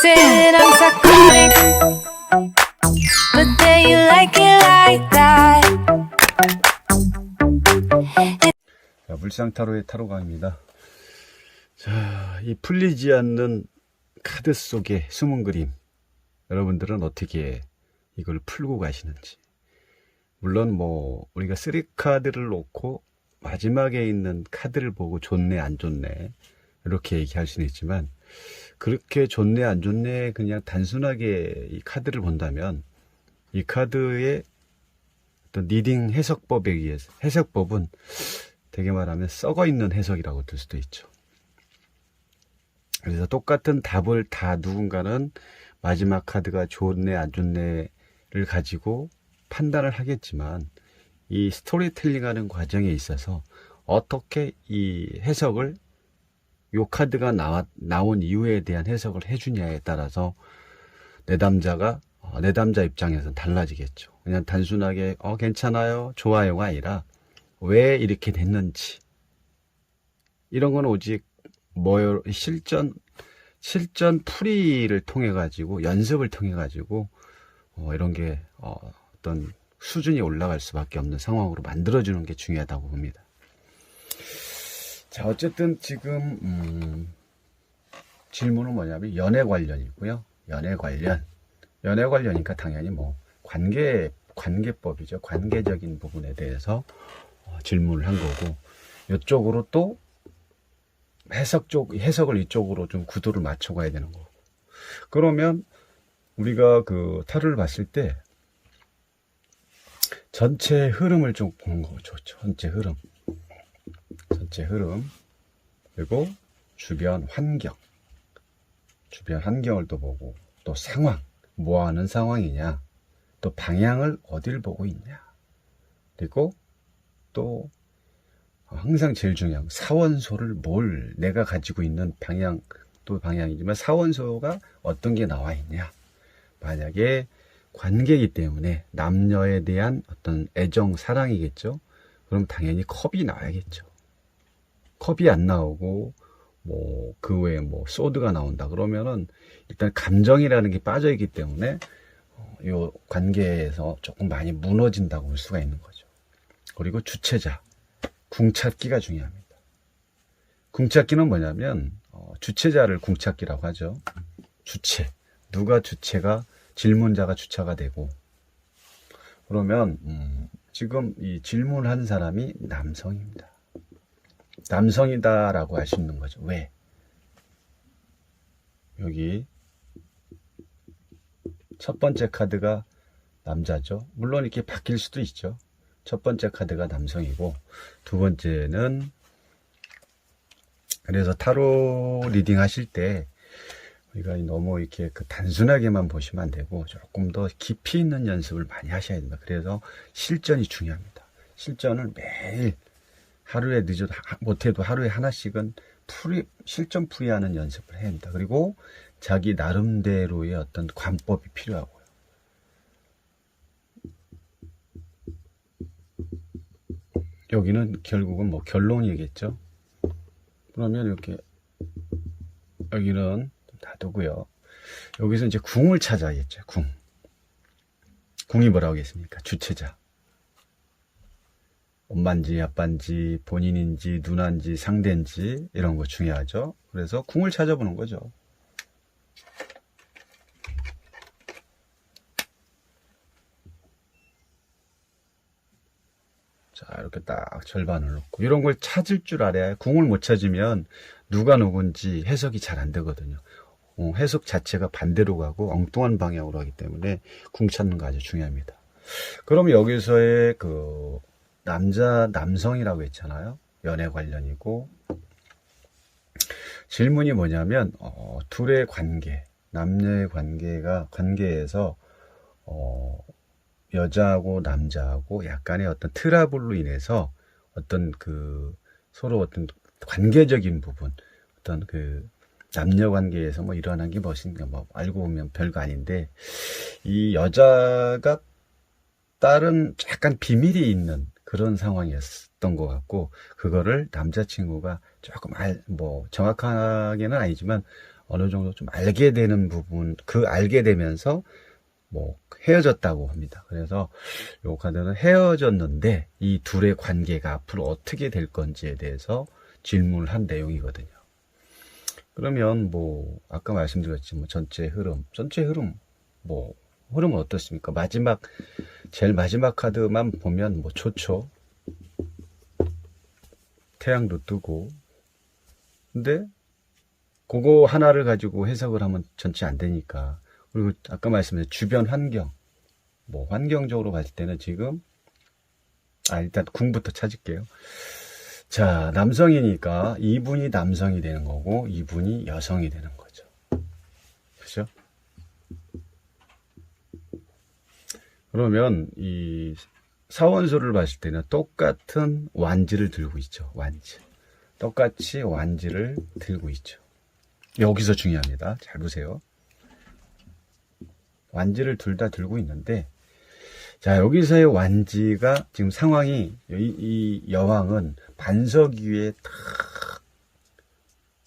say that I'm psychotic, but then you like it like that. 자, 물상타로의 타로강입니다. 자, 이 풀리지 않는 카드 속의 숨은 그림, 여러분들은 어떻게 이걸 풀고 가시는지. 물론 뭐 우리가 3카드를 놓고 마지막에 있는 카드를 보고 좋네 안 좋네 이렇게 얘기할 수는 있지만, 그렇게 좋네 안 좋네 그냥 단순하게 이 카드를 본다면 이 카드의 어떤 리딩 해석법에 의해서, 해석법은 되게 말하면 썩어 있는 해석이라고 들 수도 있죠. 그래서 똑같은 답을 다 누군가는 마지막 카드가 좋네 안 좋네를 가지고 판단을 하겠지만, 이 스토리텔링 하는 과정에 있어서 어떻게 이 해석을, 요 카드가 나온 이유에 대한 해석을 해주냐에 따라서 내담자 입장에서는 달라지겠죠. 그냥 단순하게 괜찮아요 좋아요가 아니라 왜 이렇게 됐는지, 이런 건 오직 실전 풀이를 통해 가지고, 연습을 통해 가지고 이런 게 어떤 수준이 올라갈 수밖에 없는 상황으로 만들어주는 게 중요하다고 봅니다. 자, 어쨌든 지금 질문은 뭐냐면 연애 관련이고요. 연애 관련이니까 당연히 뭐 관계법이죠. 관계적인 부분에 대해서 질문을 한 거고, 이쪽으로 또 해석을 이쪽으로 좀 구도를 맞춰가야 되는 거고. 그러면 우리가 그 타로를 봤을 때 전체 흐름을 좀 보는 거죠. 전체 흐름, 그리고 주변 환경을 또 보고, 또 상황, 뭐 하는 상황이냐, 또 방향을 어딜 보고 있냐, 그리고 또 항상 제일 중요한 사원소를 내가 가지고 있는 또 방향이지만 사원소가 어떤 게 나와 있냐. 만약에 관계이기 때문에 남녀에 대한 어떤 애정, 사랑이겠죠. 그럼 당연히 컵이 나와야겠죠. 컵이 안 나오고 뭐 그 외에 뭐 소드가 나온다 그러면은 일단 감정이라는 게 빠져 있기 때문에 이 관계에서 조금 많이 무너진다고 볼 수가 있는 거죠. 그리고 주체자, 궁찾기가 중요합니다. 궁찾기는 뭐냐면 주체자를 궁찾기라고 하죠. 질문자가 주체가 되고, 그러면 지금 이 질문한 사람이 남성입니다. 남성이다라고 할 수 있는 거죠. 왜? 여기 첫 번째 카드가 남자죠. 물론 이렇게 바뀔 수도 있죠. 첫 번째 카드가 남성이고, 두 번째는, 그래서 타로 리딩 하실 때 우리가 너무 이렇게 단순하게만 보시면 안 되고 조금 더 깊이 있는 연습을 많이 하셔야 됩니다. 그래서 실전이 중요합니다. 실전을 매일, 하루에 못해도 하루에 하나씩은 실전 풀이하는 연습을 해야 합니다. 그리고 자기 나름대로의 어떤 관법이 필요하고요. 여기는 결국은 뭐 결론이겠죠. 그러면 이렇게 여기는 놔두고요. 여기서 이제 궁을 찾아야겠죠. 궁이 뭐라고 하겠습니까? 주체자. 엄마인지 아빠인지 본인인지 누나인지 상대인지 이런 거 중요하죠. 그래서 궁을 찾아보는 거죠. 자, 이렇게 딱 절반을 놓고, 이런 걸 찾을 줄 알아야. 궁을 못 찾으면 누가 누군지 해석이 잘 안 되거든요. 해석 자체가 반대로 가고 엉뚱한 방향으로 하기 때문에 궁 찾는 거 아주 중요합니다. 그럼 여기서의 남성이라고 했잖아요. 연애 관련이고, 질문이 뭐냐면 둘의 관계, 남녀의 관계에서 여자하고 남자하고 약간의 어떤 트러블로 인해서 어떤 서로 어떤 관계적인 부분, 어떤 남녀 관계에서 뭐 일어난 게 무엇인가, 뭐 알고 보면 별거 아닌데, 이 여자가 다른 약간 비밀이 있는 그런 상황이었던 것 같고, 그거를 남자친구가 조금 정확하게는 아니지만 어느 정도 좀 알게 되는 부분, 그 알게 되면서 뭐 헤어졌다고 합니다. 그래서 요 카드는 헤어졌는데 이 둘의 관계가 앞으로 어떻게 될 건지에 대해서 질문을 한 내용이거든요. 그러면 뭐 아까 말씀드렸지 뭐 전체 흐름 뭐 흐름은 어떻습니까? 제일 마지막 카드만 보면 뭐 좋죠. 태양도 뜨고. 근데 그거 하나를 가지고 해석을 하면 전체 안 되니까. 그리고 아까 말씀드린 주변 환경, 뭐 환경적으로 봤을 때는 지금 일단 궁부터 찾을게요. 자, 남성이니까 이분이 남성이 되는 거고 이분이 여성이 되는 거죠. 그죠? 그러면 이 사원소를 봤을 때는 똑같은 완지를 들고 있죠. 완지. 똑같이 완지를 들고 있죠. 여기서 중요합니다. 잘 보세요. 완지를 둘 다 들고 있는데, 자, 여기서의 완지가 지금 상황이, 이 여왕은 반석 위에 탁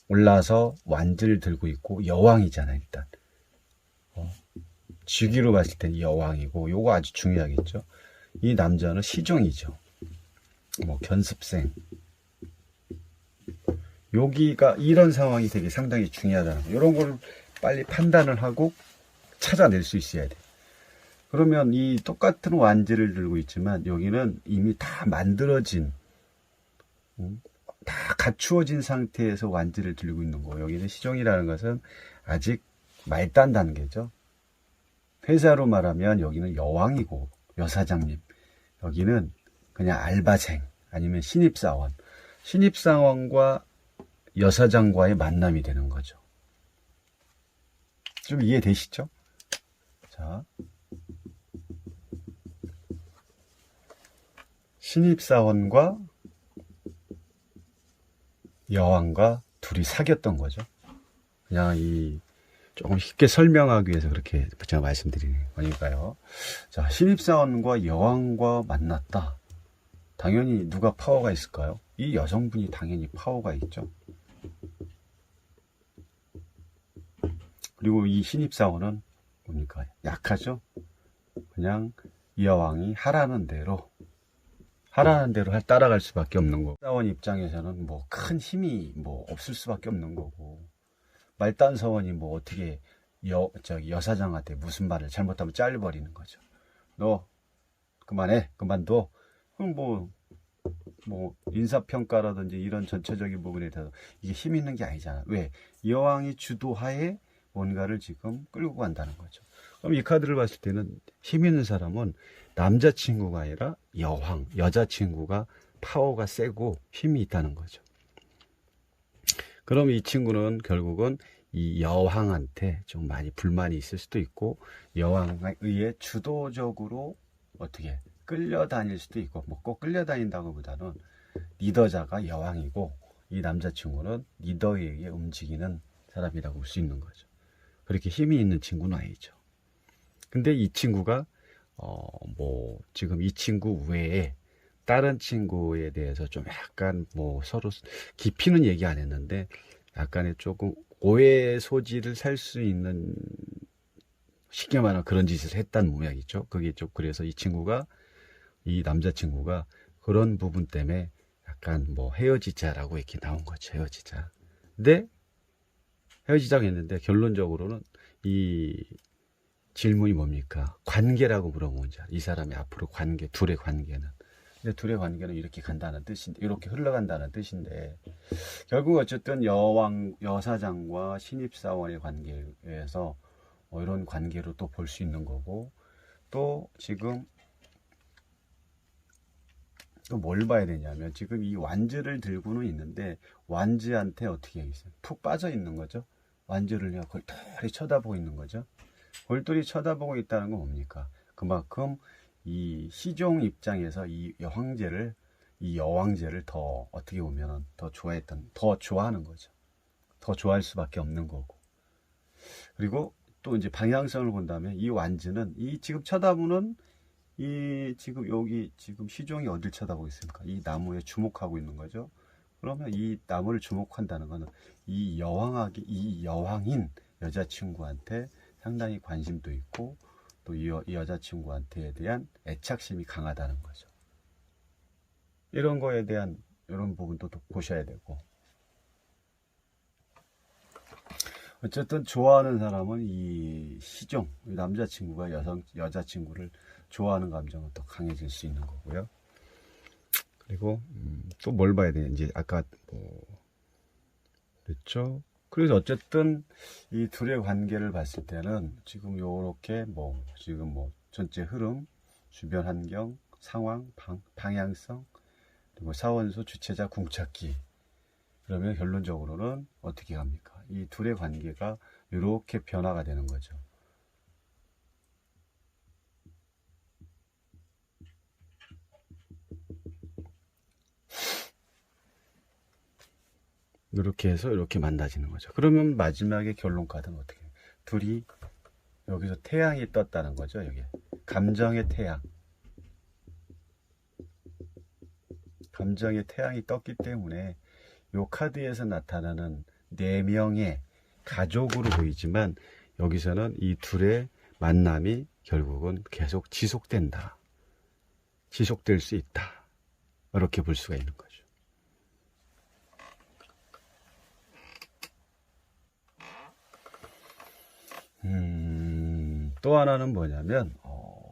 올라서 완지를 들고 있고, 여왕이잖아요, 일단. 주기로 봤을 때는 여왕이고, 요거 아주 중요하겠죠. 이 남자는 시종이죠. 뭐, 견습생. 여기가, 이런 상황이 되게 상당히 중요하다는 거. 이런 걸 빨리 판단을 하고 찾아낼 수 있어야 돼. 그러면 이 똑같은 완지를 들고 있지만 여기는 이미 다 만들어진, 다 갖추어진 상태에서 완지를 들고 있는 거. 여기는 시종이라는 것은 아직 말단 단계죠. 회사로 말하면 여기는 여왕이고 여사장님, 여기는 그냥 알바생 아니면 신입사원, 신입사원과 여사장과의 만남이 되는 거죠. 좀 이해되시죠? 자, 신입사원과 여왕과 둘이 사귀었던 거죠. 그냥 조금 쉽게 설명하기 위해서 그렇게 제가 말씀드리는 거니까요. 자, 신입사원과 여왕과 만났다. 당연히 누가 파워가 있을까요? 이 여성분이 당연히 파워가 있죠. 그리고 이 신입사원은 뭡니까? 약하죠? 그냥 이 여왕이 하라는 대로 따라갈 수밖에 없는 거고, 사원 입장에서는 뭐 큰 힘이 뭐 없을 수밖에 없는 거고, 말단 사원이 뭐 어떻게 여사장한테 무슨 말을 잘못하면 잘려버리는 거죠. 너 그만해, 그만둬. 그럼 뭐 인사평가라든지 이런 전체적인 부분에 대해서 이게 힘 있는 게 아니잖아. 왜? 여왕이 주도하에 뭔가를 지금 끌고 간다는 거죠. 그럼 이 카드를 봤을 때는 힘 있는 사람은 남자친구가 아니라 여왕, 여자친구가 파워가 세고 힘이 있다는 거죠. 그럼 이 친구는 결국은 이 여왕한테 좀 많이 불만이 있을 수도 있고, 여왕에 의해 주도적으로 어떻게 끌려다닐 수도 있고, 뭐 꼭 끌려다닌다고 보다는 리더자가 여왕이고 이 남자친구는 리더에 의해 움직이는 사람이라고 볼 수 있는 거죠. 그렇게 힘이 있는 친구는 아니죠. 근데 이 친구가 뭐 지금 이 친구 외에 다른 친구에 대해서 좀 약간 뭐 서로 깊이는 얘기 안 했는데 약간의 조금 오해 소지를 살 수 있는, 쉽게 말하면 그런 짓을 했다는 모양이죠. 그게 좀 그래서 이 남자친구가 그런 부분 때문에 약간 뭐 헤어지자라고 이렇게 나온 거죠. 헤어지자. 근데 헤어지자고 했는데 결론적으로는 이 질문이 뭡니까? 관계라고 물어보는지, 이 사람의 앞으로 관계, 둘의 관계는. 근데 둘의 관계는 이렇게 간다는 뜻인데, 이렇게 흘러간다는 뜻인데, 결국 어쨌든 여사장과 신입사원의 관계에서 이런 관계로 또 볼 수 있는 거고, 또 지금 또 뭘 봐야 되냐면, 지금 이 완지를 들고는 있는데, 완지한테 어떻게 있어요? 푹 빠져 있는 거죠. 완지를 그냥 골똘히 쳐다보고 있는 거죠. 골똘히 쳐다보고 있다는 건 뭡니까? 그만큼 이 시종 입장에서 이 여왕제를 더 어떻게 보면 더 좋아하는 거죠. 더 좋아할 수밖에 없는 거고. 그리고 또 이제 방향성을 본다면 이 완지는 이 지금 쳐다보는 지금 여기 지금 시종이 어딜 쳐다보고 있습니까? 이 나무에 주목하고 있는 거죠. 그러면 이 남을 주목한다는 것은 이 여왕인 여자친구한테 상당히 관심도 있고 또 이 여자친구한테 대한 애착심이 강하다는 거죠. 이런 거에 대한 이런 부분도 또 보셔야 되고, 어쨌든 좋아하는 사람은 이 시종, 남자친구가 여자친구를 좋아하는 감정은 또 강해질 수 있는 거고요. 그리고 또 뭘 봐야 되는지 아까 그랬죠. 그래서 어쨌든 이 둘의 관계를 봤을 때는 지금 요렇게 지금 전체 흐름, 주변 환경, 상황, 방향성, 그리고 사원소, 주체자, 궁찾기. 그러면 결론적으로는 어떻게 합니까? 이 둘의 관계가 이렇게 변화가 되는 거죠. 이렇게 해서 이렇게 만나지는 거죠. 그러면 마지막에 결론 카드는 어떻게 해요? 둘이 여기서 태양이 떴다는 거죠. 여기 감정의 태양. 감정의 태양이 떴기 때문에 이 카드에서 나타나는 4명의 가족으로 보이지만 여기서는 이 둘의 만남이 결국은 계속 지속된다. 지속될 수 있다. 이렇게 볼 수가 있는 거죠. 또 하나는 뭐냐면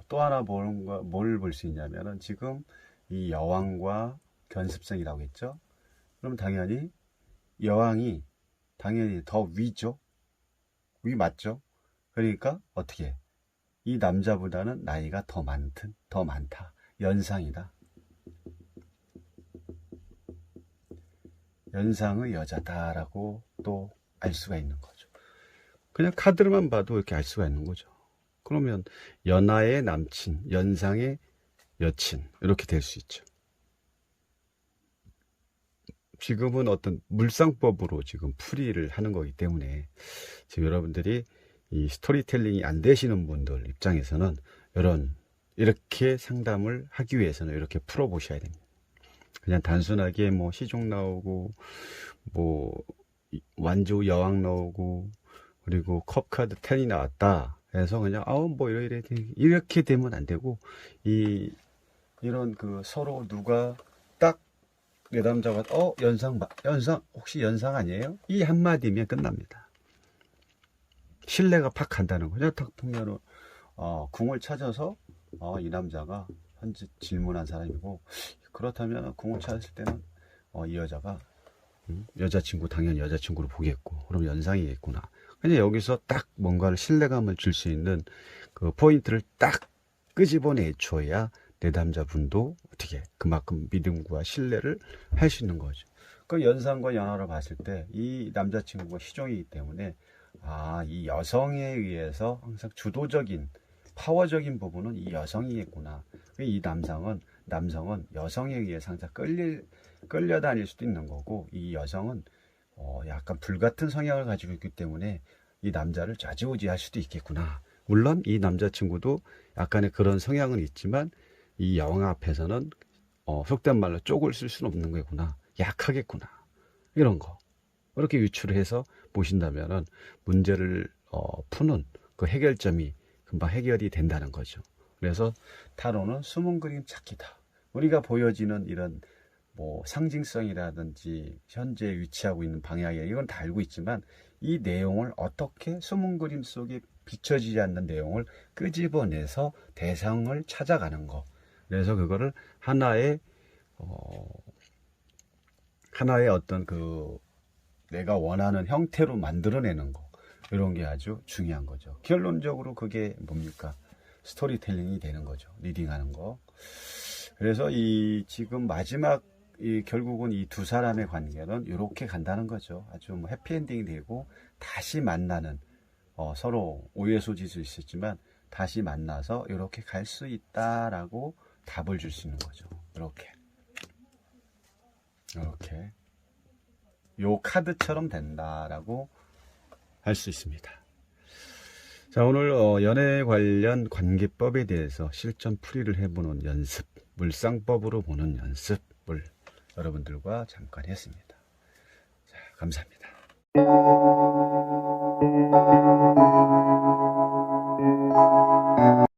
또 하나 뭘 볼 수 있냐면은 지금 이 여왕과 견습생이라고 했죠. 그럼 당연히 여왕이 당연히 더 위죠. 위 맞죠. 그러니까 어떻게 이 남자보다는 나이가 더 많다. 연상이다. 연상의 여자다라고 또 알 수가 있는 거죠. 그냥 카드로만 봐도 이렇게 알 수가 있는 거죠. 그러면 연하의 남친, 연상의 여친 이렇게 될 수 있죠. 지금은 어떤 물상법으로 지금 풀이를 하는 거기 때문에 지금 여러분들이 이 스토리텔링이 안 되시는 분들 입장에서는 이렇게 상담을 하기 위해서는 이렇게 풀어보셔야 됩니다. 그냥 단순하게 시종 나오고 완주 여왕 나오고 그리고 컵 카드 10이 나왔다 해서 그냥 이렇게 되면 안 되고 이런 서로 누가 딱 내담자가 연상 혹시 연상 아니에요? 이 한마디면 끝납니다. 신뢰가 팍 간다는 거죠. 딱 보면은 궁을 찾아서 이 남자가 현재 질문한 사람이고, 그렇다면 궁을 찾았을 때는 이 여자가 여자친구 당연히 여자친구를 보겠고 그럼 연상이겠구나. 그냥 여기서 딱 뭔가를 신뢰감을 줄 수 있는 그 포인트를 딱 끄집어내 줘야 내담자분도 어떻게 그만큼 믿음과 신뢰를 할 수 있는 거죠. 그 연상과 연하를 봤을 때 이 남자친구가 시종이기 때문에 이 여성에 의해서 항상 주도적인 파워적인 부분은 이 여성이겠구나. 이 남성은 여성에 의해서 항상 끌려다닐 수도 있는 거고, 이 여성은 약간 불같은 성향을 가지고 있기 때문에 이 남자를 좌지우지할 수도 있겠구나. 물론 이 남자친구도 약간의 그런 성향은 있지만 이 여왕 앞에서는 속된 말로 쪽을 쓸 수는 없는 거구나. 약하겠구나. 이런 거 이렇게 유추를 해서 보신다면은 문제를 푸는 그 해결점이 금방 해결이 된다는 거죠. 그래서 타로는 숨은 그림 찾기다. 우리가 보여지는 이런 상징성이라든지 현재 위치하고 있는 방향이 이건 다 알고 있지만 이 내용을 어떻게 숨은 그림 속에 비춰지지 않는 내용을 끄집어내서 대상을 찾아가는 거. 그래서 그거를 하나의 어떤 내가 원하는 형태로 만들어내는 거. 이런 게 아주 중요한 거죠. 결론적으로 그게 뭡니까? 스토리텔링이 되는 거죠. 리딩하는 거. 그래서 지금 마지막 결국은 이 두 사람의 관계는 이렇게 간다는 거죠. 아주 해피엔딩이 되고 다시 만나는 서로 오해 소지도 있었지만 다시 만나서 이렇게 갈 수 있다라고 답을 줄 수 있는 거죠. 이렇게 요 카드처럼 된다라고 할 수 있습니다. 자, 오늘 연애 관련 관계법에 대해서 실전 풀이를 해보는 연습, 물상법으로 보는 연습을 여러분들과 잠깐 했습니다. 자, 감사합니다.